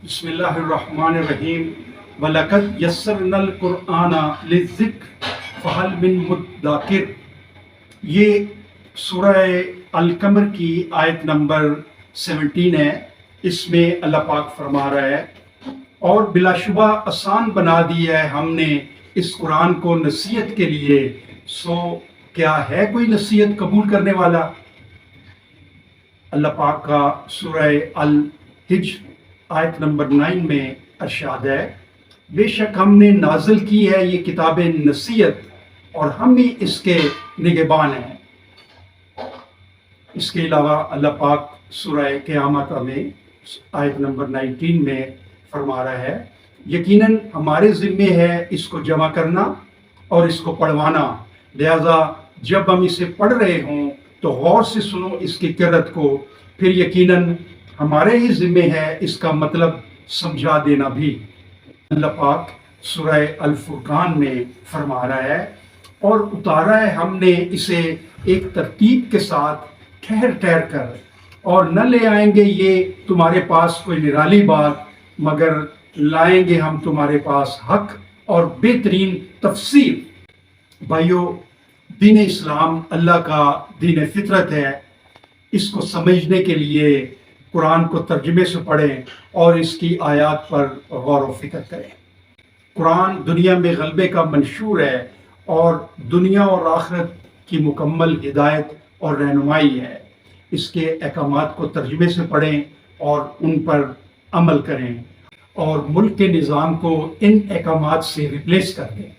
بسم اللہ الرحمن الرحیم وَلَقَدْ يَسَّرْنَا الْقُرْآنَ لِلذِّكْرِ فَهَلْ مِن مُدَّكِرٍ۔ یہ سورہ القمر کی آیت نمبر 17 ہے۔ اس میں اللہ پاک فرما رہا ہے اور بلا شبہ آسان بنا دیا ہے ہم نے اس قرآن کو نصیحت کے لیے، سو کیا ہے کوئی نصیحت قبول کرنے والا؟ اللہ پاک کا سورہ الحجر آیت نمبر 9 میں ارشاد ہے، بے شک ہم نے نازل کی ہے یہ کتاب نصیحت اور ہم ہی اس کے نگہبان ہیں۔ اس کے علاوہ اللہ پاک سورہ قیامت میں آیت نمبر 19 میں فرما رہا ہے، یقیناً ہمارے ذمے ہے اس کو جمع کرنا اور اس کو پڑھوانا، لہذا جب ہم اسے پڑھ رہے ہوں تو غور سے سنو اس کی قرت کو، پھر یقیناً ہمارے ہی ذمے ہے اس کا مطلب سمجھا دینا بھی۔ اللہ پاک سورہ الفرقان میں فرما رہا ہے، اور اتارا ہے ہم نے اسے ایک ترتیب کے ساتھ ٹھہر ٹھہر کر، اور نہ لے آئیں گے یہ تمہارے پاس کوئی نرالی بات، مگر لائیں گے ہم تمہارے پاس حق اور بہترین تفسیر۔ بھائیو، دین اسلام اللہ کا دین فطرت ہے۔ اس کو سمجھنے کے لیے قرآن کو ترجمے سے پڑھیں اور اس کی آیات پر غور و فکر کریں۔ قرآن دنیا میں غلبے کا منشور ہے اور دنیا اور آخرت کی مکمل ہدایت اور رہنمائی ہے۔ اس کے احکامات کو ترجمے سے پڑھیں اور ان پر عمل کریں، اور ملک کے نظام کو ان احکامات سے ریپلیس کر دیں۔